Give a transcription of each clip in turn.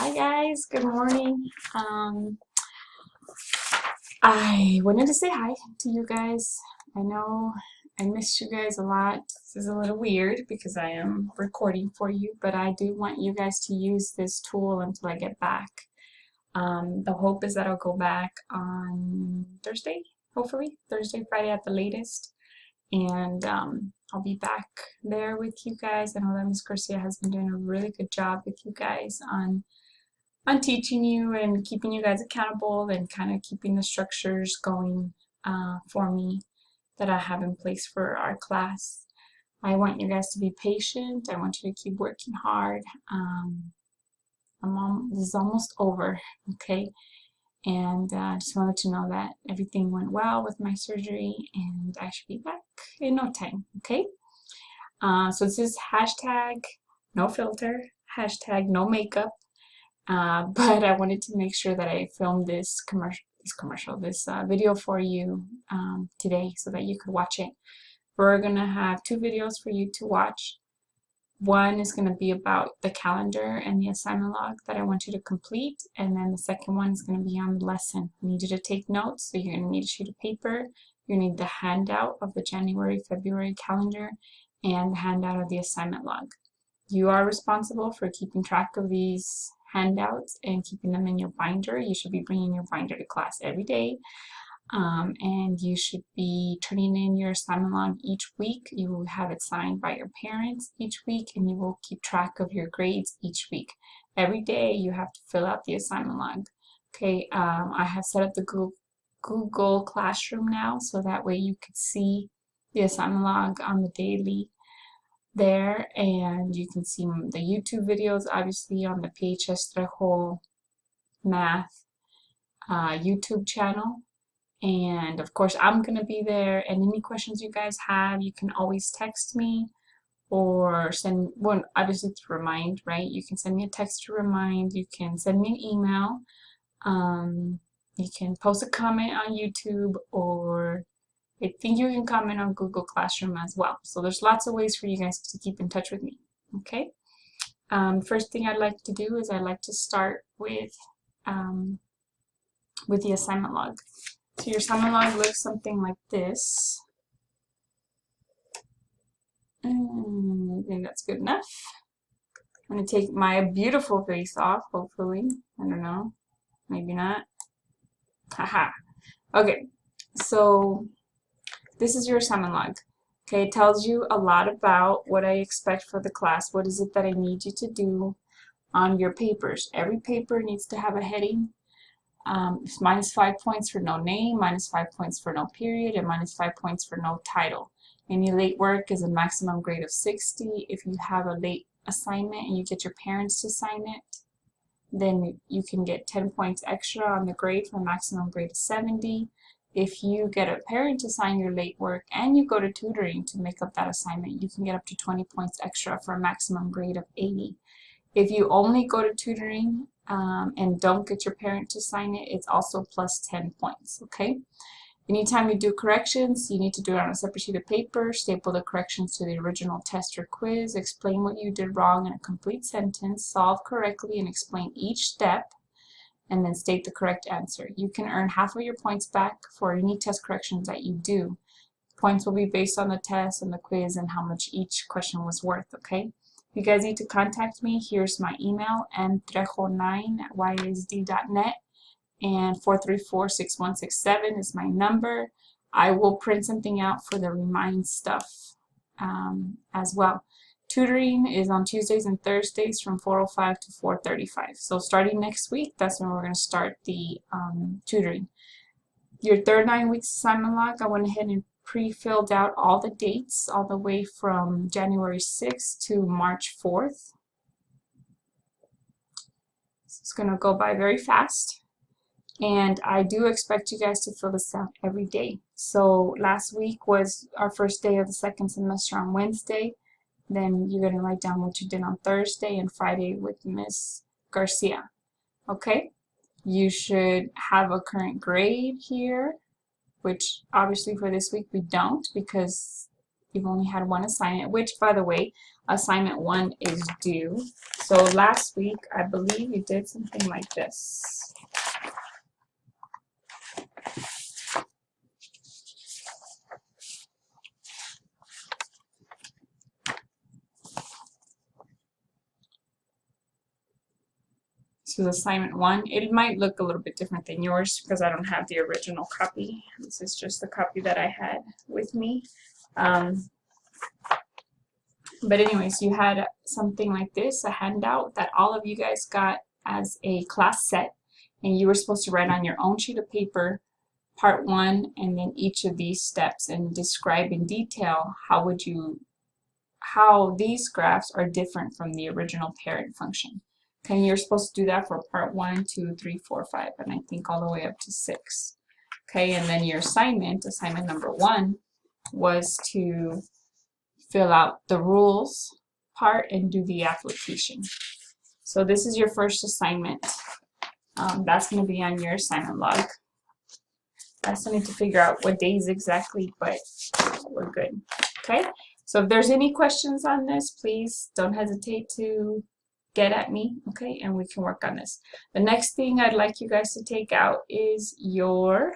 Hi guys, good morning. I wanted to say hi to you guys. I know I missed you guys a lot. This is a little weird because I am recording for you, but I do want you guys to use this tool until I get back. The hope is that I'll go back on Thursday, hopefully, Thursday, Friday at the latest. And I'll be back there with you guys. I know that Miss Garcia has been doing a really good job with you guys on teaching you and keeping you guys accountable and kind of keeping the structures going for me that I have in place for our class. I want you guys to be patient. I want you to keep working hard. This is almost over, okay? And I just wanted to know that everything went well with my surgery and I should be back in no time, okay? So this is hashtag no filter, hashtag no makeup. But I wanted to make sure that I filmed this video for you today so that you could watch it. We're gonna have two videos for you to watch. One is gonna be about the calendar and the assignment log that I want you to complete, and then the second one is gonna be on the lesson. I need you to take notes, so you're gonna need a sheet of paper. You need the handout of the January, February calendar, and the handout of the assignment log. You are responsible for keeping track of these handouts and keeping them in your binder. You should be bringing your binder to class every day, and you should be turning in your assignment log each week. You will have it signed by your parents each week, and you will keep track of your grades each week. Every day you have to fill out the assignment log. Okay, I have set up the Google Classroom now, so that way you could see the assignment log on the daily there, and you can see the YouTube videos obviously on the PHS Trejo Math YouTube channel, and of course I'm gonna be there. And any questions you guys have, you can always text me or send one, obviously to remind, right? You can send me a text to remind, you can send me an email, you can post a comment on YouTube, or I think you can comment on Google Classroom as well. So there's lots of ways for you guys to keep in touch with me, okay? First thing I'd like to do is I'd like to start with the assignment log. So your assignment log looks something like this. I think that's good enough. I'm going to take my beautiful face off, hopefully. I don't know. Maybe not. Haha. Okay, so this is your assignment log. Okay, it tells you a lot about what I expect for the class. What is it that I need you to do on your papers? Every paper needs to have a heading. It's -5 points for no name, -5 points for no period, and -5 points for no title. Any late work is a maximum grade of 60. If you have a late assignment and you get your parents to sign it, then you can get 10 points extra on the grade for a maximum grade of 70. If you get a parent to sign your late work and you go to tutoring to make up that assignment, you can get up to 20 points extra for a maximum grade of 80. If you only go to tutoring and don't get your parent to sign it, it's also plus 10 points, okay? Anytime you do corrections, you need to do it on a separate sheet of paper, staple the corrections to the original test or quiz, explain what you did wrong in a complete sentence, solve correctly and explain each step, and then state the correct answer. You can earn half of your points back for any test corrections that you do. Points will be based on the test and the quiz and how much each question was worth, okay? If you guys need to contact me, here's my email, mtrejo9@ysd.net, and 434-6167 is my number. I will print something out for the remind stuff as well. Tutoring is on Tuesdays and Thursdays from 4:05 to 4:35. So starting next week, that's when we're going to start the tutoring. Your third 9 weeks assignment log, I went ahead and pre-filled out all the dates all the way from January 6th to March 4th. So it's going to go by very fast. And I do expect you guys to fill this out every day. So last week was our first day of the second semester on Wednesday. Then you're going to write down what you did on Thursday and Friday with Miss Garcia. Okay? You should have a current grade here, which obviously for this week we don't, because You've only had one assignment, which, by the way, assignment 1 is due. So last week, I believe you did something like this. This was assignment 1. It might look a little bit different than yours because I don't have the original copy. This is just the copy that I had with me. But anyways, you had something like this, a handout that all of you guys got as a class set, and you were supposed to write on your own sheet of paper part 1 and then each of these steps and describe in detail how these graphs are different from the original parent function. Okay, you're supposed to do that for part 1, 2, 3, 4, 5, and I think all the way up to 6. Okay, and then your assignment number 1, was to fill out the rules part and do the application. So this is your first assignment. That's going to be on your assignment log. I still need to figure out what days exactly, but we're good. Okay, so if there's any questions on this, please don't hesitate to get at me, okay, and we can work on this. The next thing I'd like you guys to take out is your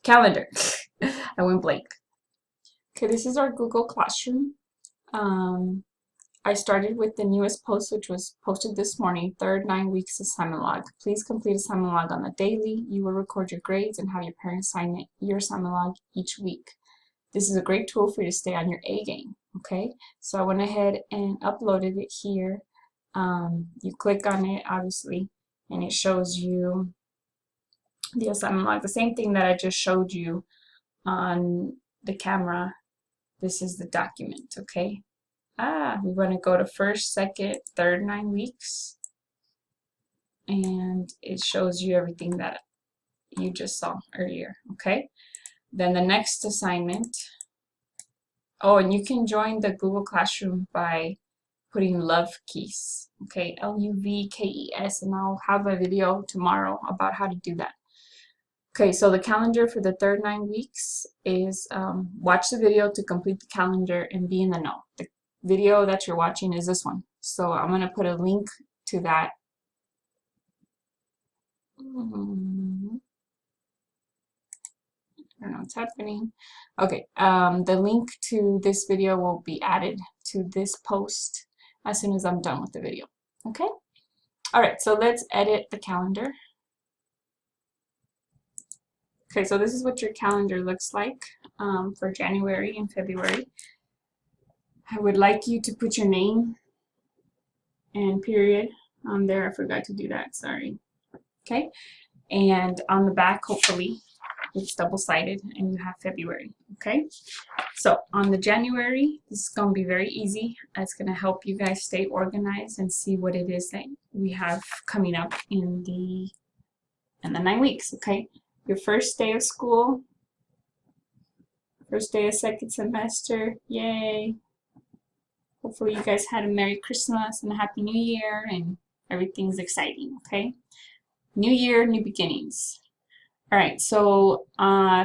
calendar. I went blank. Okay, this is our Google Classroom. I started with the newest post, which was posted this morning, third 9 weeks assignment log. Please complete assignment log on the daily. You will record your grades and have your parents sign your assignment log each week. This is a great tool for you to stay on your A game, okay? So I went ahead and uploaded it here. You click on it, obviously, and it shows you the assignment log. The same thing that I just showed you on the camera. This is the document, okay? We want to go to first, second, third 9 weeks. And it shows you everything that you just saw earlier, okay? Then the next assignment, oh, and you can join the Google Classroom by putting love keys, okay, LUVKES, and I'll have a video tomorrow about how to do that. Okay, so the calendar for the third 9 weeks is watch the video to complete the calendar and be in the know. The video that you're watching is this one, so I'm going to put a link to that. I don't know what's happening. Okay, the link to this video will be added to this post as soon as I'm done with the video. Okay? Alright, so let's edit the calendar. Okay, so this is what your calendar looks like for January and February. I would like you to put your name and period on there. I forgot to do that, sorry. Okay, and on the back, hopefully, it's double-sided and you have February, okay? So on the January, this is going to be very easy. It's going to help you guys stay organized and see what it is that we have coming up in the 9 weeks, okay? Your first day of school, first day of second semester, yay! Hopefully you guys had a Merry Christmas and a Happy New Year and everything's exciting, okay? New year, new beginnings. Alright, so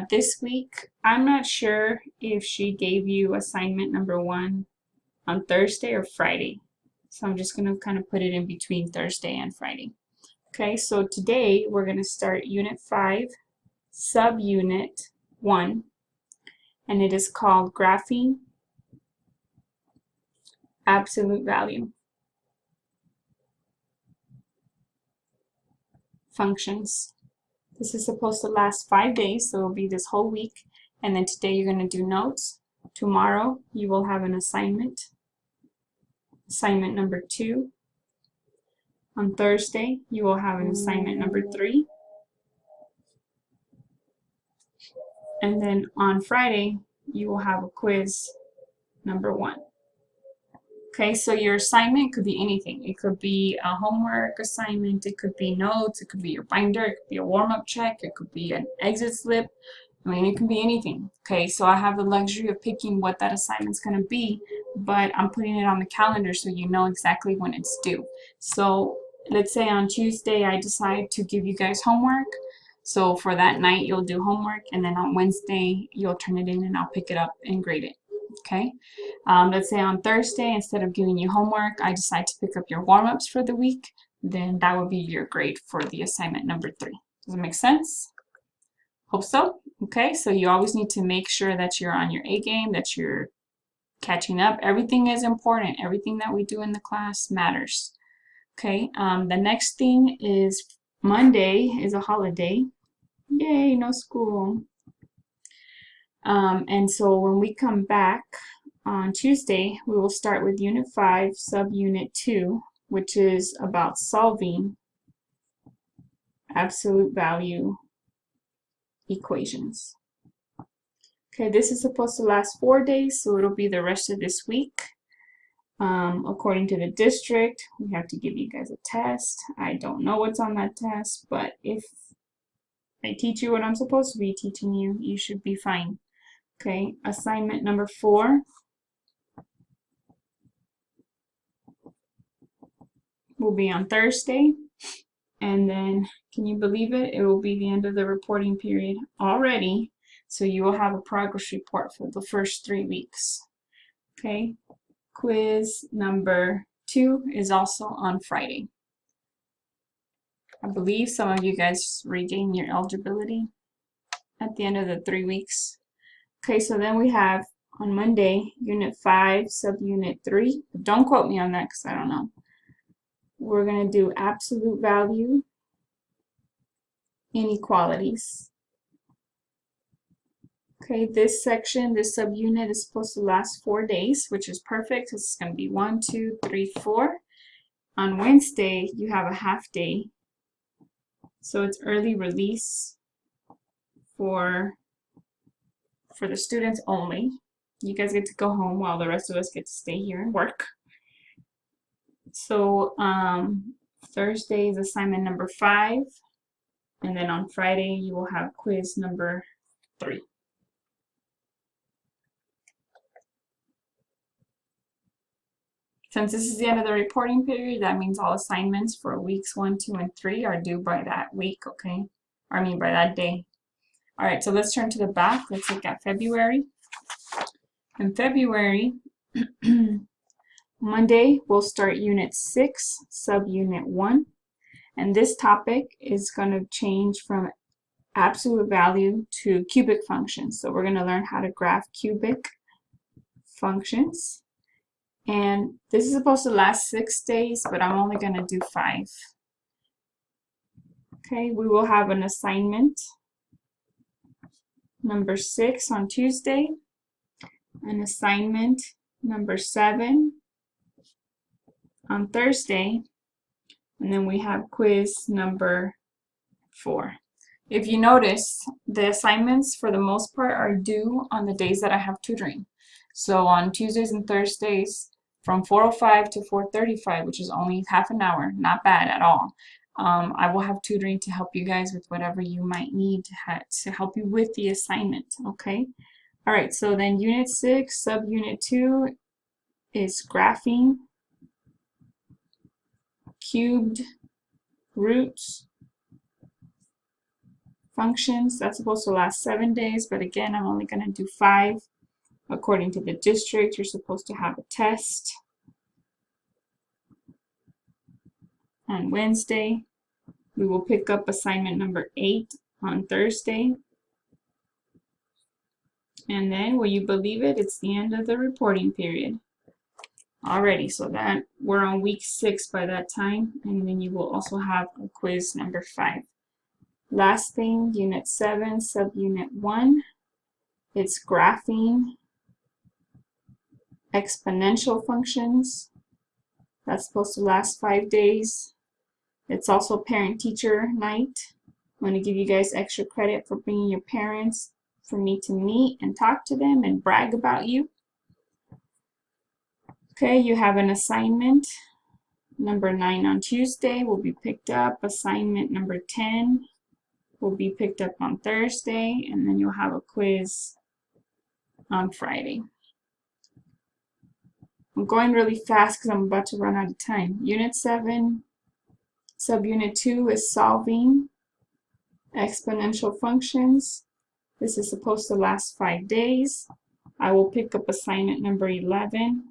this week, I'm not sure if she gave you assignment number 1 on Thursday or Friday. So I'm just going to kind of put it in between Thursday and Friday. Okay, so today we're going to start Unit 5, Subunit 1, and it is called Graphing Absolute Value Functions. This is supposed to last 5 days, so it'll be this whole week. And then today you're going to do notes. Tomorrow you will have an assignment. Assignment number 2. On Thursday you will have an assignment number 3. And then on Friday you will have a quiz number 1. Okay, so your assignment could be anything. It could be a homework assignment, it could be notes, it could be your binder, it could be a warm-up check, it could be an exit slip. I mean, it can be anything. Okay, so I have the luxury of picking what that assignment's going to be, but I'm putting it on the calendar so you know exactly when it's due. So let's say on Tuesday I decide to give you guys homework. So for that night, you'll do homework, and then on Wednesday, you'll turn it in and I'll pick it up and grade it. Okay? Let's say on Thursday, instead of giving you homework, I decide to pick up your warm-ups for the week, then that would be your grade for the assignment number 3. Does it make sense? Hope so. Okay, so you always need to make sure that you're on your A game, that you're catching up. Everything is important. Everything that we do in the class matters. Okay, the next thing is Monday is a holiday. Yay, no school. And so when we come back on Tuesday, we will start with Unit 5, Subunit 2, which is about solving absolute value equations. Okay, this is supposed to last 4 days, so it'll be the rest of this week. According to the district, we have to give you guys a test. I don't know what's on that test, but if I teach you what I'm supposed to be teaching you, you should be fine. Okay, assignment number 4 will be on Thursday. And then, can you believe it? It will be the end of the reporting period already. So you will have a progress report for the first 3 weeks. Okay, quiz number 2 is also on Friday. I believe some of you guys regain your eligibility at the end of the 3 weeks. Okay, so then we have on Monday, Unit 5, Subunit 3. Don't quote me on that because I don't know. We're going to do absolute value inequalities. Okay, this section, this subunit is supposed to last 4 days, which is perfect. It's going to be 1, 2, 3, 4. On Wednesday, you have a half day. So it's early release for the students only. You guys get to go home while the rest of us get to stay here and work. So Thursday is assignment number 5. And then on Friday, you will have quiz number 3. Since this is the end of the reporting period, that means all assignments for weeks 1, 2, and 3 are due by that week, okay? I mean by that day. All right, so let's turn to the back. Let's look at February. In February, Monday, we'll start Unit 6, Subunit 1. And this topic is going to change from absolute value to cubic functions. So we're going to learn how to graph cubic functions. And this is supposed to last 6 days, but I'm only going to do 5. Okay, we will have an assignment number 6 on Tuesday, an assignment number 7 on Thursday, and then we have quiz number 4. If you notice, the assignments for the most part are due on the days that I have tutoring. So on Tuesdays and Thursdays from 4:05 to 4:35, which is only half an hour, not bad at all. I will have tutoring to help you guys with whatever you might need to help you with the assignment, okay? All right, so then Unit 6, Subunit 2 is graphing cubed roots functions. That's supposed to last 7 days, but again, I'm only going to do 5. According to the district, you're supposed to have a test on Wednesday. We will pick up assignment number 8 on Thursday. And then, will you believe it, it's the end of the reporting period already. So that we're on week 6 by that time. And then you will also have a quiz number 5. Last thing, Unit 7, Subunit 1. It's graphing exponential functions. That's supposed to last 5 days. It's also parent-teacher night. I'm going to give you guys extra credit for bringing your parents for me to meet and talk to them and brag about you. Okay, you have an assignment. Number 9 on Tuesday will be picked up. Assignment number 10 will be picked up on Thursday. And then you'll have a quiz on Friday. I'm going really fast because I'm about to run out of time. Unit 7, Subunit 2 is solving exponential functions. This is supposed to last 5 days. I will pick up assignment number 11